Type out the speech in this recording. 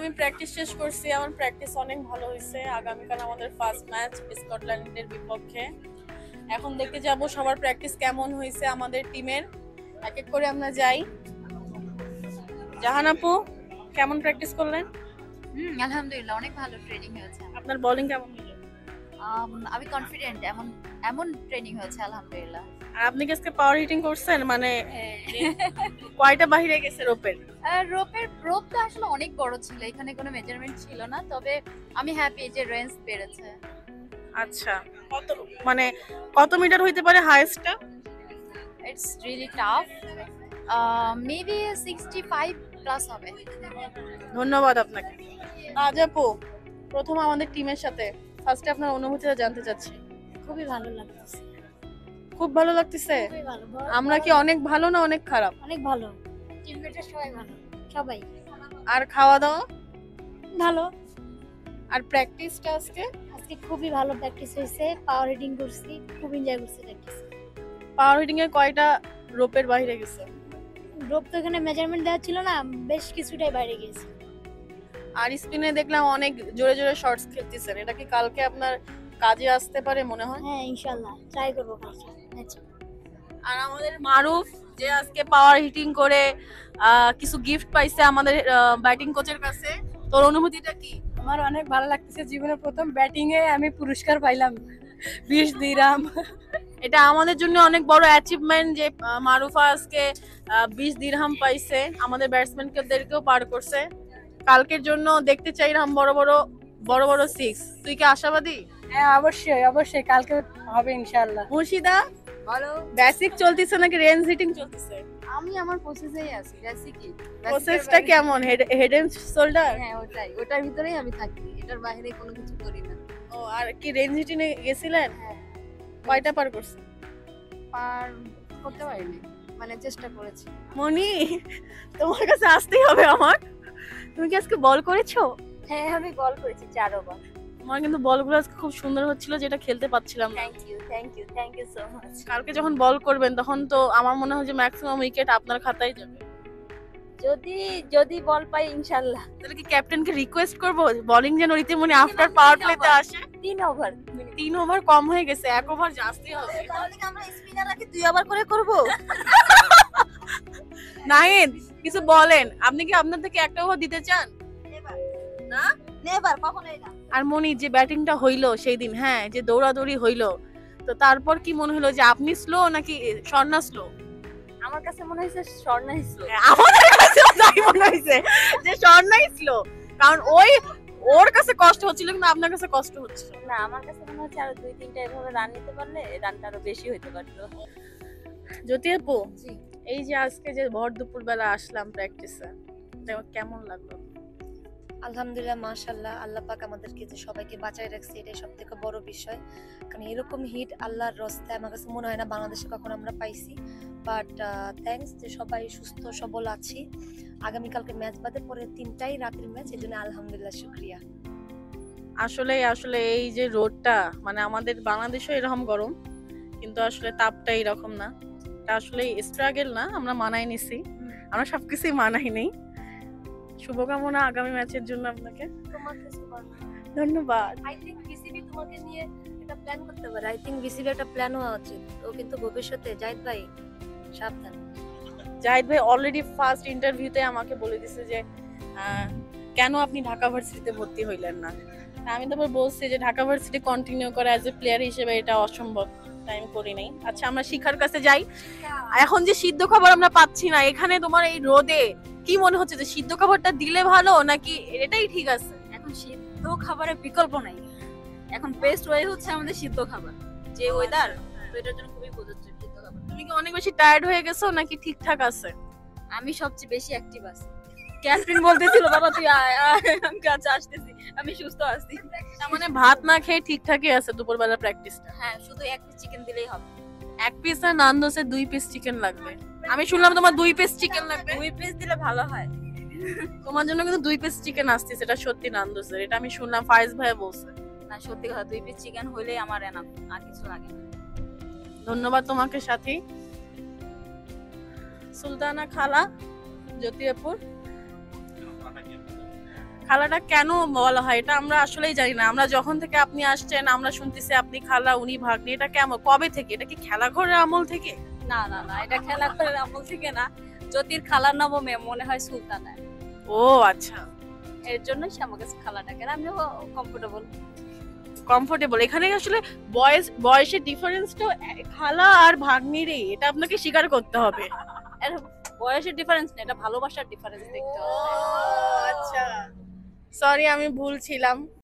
আমি প্র্যাকটিস শেষ করছি, আমার প্র্যাকটিস অনেক ভালো হয়েছে। আগামীকাল আমাদের ফার্স্ট ম্যাচ স্কটল্যান্ডের বিপক্ষে। এখন দেখতে যাব সবার প্র্যাকটিস কেমন হয়েছে আমাদের টিমের। এক এক করে আমরা যাই। জাহান আপু, কেমন প্র্যাকটিস করলেন? আলহামদুলিল্লাহ অনেক ভালো ট্রেনিং হয়েছে। আপনার বোলিং কেমন হলো? আমি কনফিডেন্ট, এমন এমন ট্রেনিং হয়েছে আলহামদুলিল্লাহ। আর আপনি কি আজকে পাওয়ার হিটিং করছেন? মানে কয়টা বাহিরে গেছে রোপের? রোপটা আসলে অনেক বড় ছিল, এখানে কোনো মেজারমেন্ট ছিল না, তবে আমি হ্যাপি যে রেঞ্জ বেড়েছে। আচ্ছা, মানে কত মিটার হইতে পারে হাইয়েস্টটা? It's really tough, maybe 65 plus হবে। ধন্যবাদ আপনাকে। আজ আপু, প্রথম আমাদের টিমের সাথে ফার্স্টে আপনার অনুভূতিটা জানতে চাচ্ছি। খুবই ভালো লাগতেছে। খুব ভালো লাগতেছে? খুবই ভালো। আমরা কি অনেক ভালো না অনেক খারাপ? অনেক ভালো। টিমমেটরা সবাই ভালো। সবাই। আর খাওয়া দাওয়া? ভালো। আর প্র্যাকটিসটা আজকে? আজকে খুবই ভালো প্র্যাকটিস হয়েছে। পাওয়ার হিটিং করছি। খুব এনজয় করছি প্র্যাকটিস। পাওয়ার হিটিং এ কয়টা রোপের বাইরে গেছে? রোপ তো এখানে মেজারমেন্ট দেওয়া ছিল না, বেশ কিছুটাই বাইরে গেছে। আর স্পিনে দেখলাম অনেক জোরে জোরে শটস খেলতেছেন, এটা কি কালকে আপনার কাজে আসতে পারে মনে হয়? হ্যাঁ, ইনশাআল্লাহ ট্রাই করব কালকে ম্যাচে। আর আমাদের মারুফ যে আজকে পাওয়ার হিটিং করে কিছু গিফট পাইছে আমাদের ব্যাটিং কোচের কাছে, তোর অনুভূতিটা কি? আমার অনেক ভালো লাগতেছে, জীবনের প্রথম ব্যাটিং এ আমি পুরস্কার পাইলাম 20 দিরাম। এটা আমাদের জন্য অনেক বড় অ্যাচিভমেন্ট যে মারুফা আজকে 20 দিরহাম পাইছে, আমাদের ব্যাটসম্যানদেরকেও পার করছে। কালকের জন্য দেখতে চাইলাম বড় বড় বড় বড় সিক্স। তুই কি আশাবাদী? হ্যাঁ, অবশ্যই অবশ্যই কালকে হবে ইনশাআল্লাহ। মুর্শিদা, ভালো। বেসিক চলতেছে নাকি রেঞ্জ হিটিং চলতেছে? আমি আমার প্রসেসেই আছি, বেসিকই। প্রসেসটা কেমন? Head and shoulder? হ্যাঁ, ওটার ভিতরেই আমি থাকি, এটার বাইরে কোনো কিছু করি না। ও, আর কি রেঞ্জ হিটিং এ গেছিলেন? হ্যাঁ, কয়টা পার করছেন? পার করতে পারিনি, মানে চেষ্টা করেছি। মনি, তোমার কাছে আসতেই হবে আমার। তুমি কি আজকে বল করেছো? হ্যাঁ, আমি বল করেছি 4 ওভার। আমার কিন্তু বলগুলো আজকে খুব সুন্দর হচ্ছিল, যেটা খেলতে পাচ্ছিলাম না। Thank you so much. কালকে যখন বল করবেন তখন তো আমার মনে হয় যে ম্যাক্সিমাম উইকেট আপনার খাতায় যাবে। যদি বল পাই ইনশাআল্লাহ। তাহলে কি ক্যাপ্টেনকে রিকোয়েস্ট করব বোলিং যেন রীতিমনি আফটার পাওয়ার প্লেতে আসে? 3 ওভার। 3 ওভার কম হয়ে গেছে, 1 ওভার আসতেই হবে। তাহলে কি আমরা স্পিনার রাখি 2 ওভার করে করব? নাহিদ, কিছু বলেন, আপনি কি আপনার থেকে একটা ওভার দিতে চান? না, নেভার, কখনোই না। আর মনি যে ব্যাটিংটা হইলো সেই দিন, হ্যাঁ, যে দৌড়াদৌড়ি হইলো, তো তারপর কি মনে হলো যে আপনি স্লো নাকি স্বর্ণা স্লো? আমার কাছে মনে হয়েছে স্বর্ণাই স্লো। আমাদের কাছে তাই মনে হয়েছে যে স্বর্ণাই স্লো, কারণ ওর কাছে কষ্ট হচ্ছিল কিন্তু আপনার কাছে কষ্ট হচ্ছিল না, আমার কাছে মনে হচ্ছে আরো 2-3টা এভাবে রান নিতে পারলে রানটা আরো বেশি হইতে পারতো। জ্যোতি আপু, জি। এই যে আজকে যে ভর দুপুর বেলা আসলাম প্র্যাকটিসে, কেমন লাগলো? আলহামদুলিল্লাহ, মাশাআল্লাহ, আল্লাহ পাক আমাদেরকে যে সবাইকে বাঁচায় রাখছে, এটাই সব থেকে বড় বিষয়। কারণ এরকম হিট আল্লাহর রাস্তায় আমার কাছে মনে হয় না বাংলাদেশে কখনো আমরা পাইছি। বাট থ্যাঙ্কস যে সবাই সুস্থ সবল আছি। আগামীকালকে ম্যাচ বাদে পরে 3টাই রাতের ম্যাচ, এই জন্য আলহামদুলিল্লাহ, শুক্রিয়া। আসলে আসলে এই যে রোদটা, মানে আমাদের বাংলাদেশেও এরকম গরম, কিন্তু আসলে তাপটা এরকম না। এটা আসলে স্ট্রাগল না, আমরা মানাই নিছি, আমরা সবকিছুই মানাই নেই। শুভকামনা আগামী ম্যাচের জন্য আপনাকে। তোমাকে ধন্যবাদ। আই থিংক বিসিবি তোমাকে নিয়ে একটা প্ল্যান করতে পারে। আই থিংক বিসিবি একটা প্ল্যান হওয়া উচিত। ও কিন্তু ভবিষ্যতে জাহিদ ভাই সাবধান। জাহিদ ভাই অলরেডি ফার্স্ট ইন্টারভিউতে আমাকে বলে দিছে যে কেন আপনি ঢাকা ভার্সিটিতে ভর্তি হইলেন না। আমি তারপর বলছি যে ঢাকা ভার্সিটি কন্টিনিউ করা অ্যাজ এ প্লেয়ার হিসেবে এটা অসম্ভব, তাই আমি করি নাই। আচ্ছা, আমরা শিখার কাছে যাই। এখন যে সিদ্ধ খাবার আমরা পাচ্ছি না এখানে, তোমার এই রোদে কি মনে হচ্ছে যে সিদ্ধ খাবারটা দিলে ভালো নাকি এটাই ঠিক আছে? এখন সিদ্ধ খাবারের বিকল্প নাই, এখন বেস্ট ওয়ে হচ্ছে আমাদের সিদ্ধ খাবার। যে ওয়েদার, তো এটার জন্য খুবই প্রযোজ্য সিদ্ধ খাবার। তুমি কি অনেক বেশি টায়ার্ড হয়ে গেছো নাকি ঠিকঠাক আছে? আমি সবচেয়ে বেশি অ্যাক্টিভ আছি। ক্যাপ্টেন বলতেছিল বাবা তুই আয় আয়, আমি কাছে আসতেছি, আমি সুস্থ আছি। তার মানে ভাত না খেয়ে ঠিকঠাকই আছে দুপুরবেলা প্র্যাকটিসটা? হ্যাঁ, শুধু 1 পিস চিকেন দিলেই হবে। 1 পিস আর নানদোসে 2 পিস চিকেন লাগবে। আমি শুনলাম তোমার 2 পিস চিকেন লাগবে। 2 পিস দিলে ভালো হয়। তোমার জন্য কিন্তু 2 পিস চিকেন আসছে, সেটা সত্যি নানদোসের, এটা আমি শুনলাম, ফায়েজ ভাই বলছে। না, সত্যি কথা, 2 পিস চিকেন হইলেই আমার এনাফ, আর কিছু লাগে না। ধন্যবাদ তোমাকে সাথী। সুলতানা খালা, জ্যোতি আপুর খালাটা কেন বলা হয় এটা আমরা আসলেই জানি না। আমরা যখন থেকে আপনি আসছেন আমরা শুনতেছি আপনি খালা উনি ভাগ্নি, এটা কেমন কবে থেকে? এটা কি খেলাঘরের আমল থেকে? না না না, এটা খেলা করে আমল থেকে না, জ্যোতির খালার নামও মনে হয় সুলতানা, ও আচ্ছা, এর জন্য সে আমাকে খালা ডাকে, আর আমিও কমফোর্টেবল। কমফোর্টেবল। এখানে আসলে বয়সের ডিফারেন্সটা খালা আর ভাগ্নিরই, এটা আপনাকে স্বীকার করতে হবে। এর বয়সের ডিফারেন্স না, এটা ভালোবাসার ডিফারেন্স দেখতে হবে। আচ্ছা, সরি আমি ভুল ছিলাম।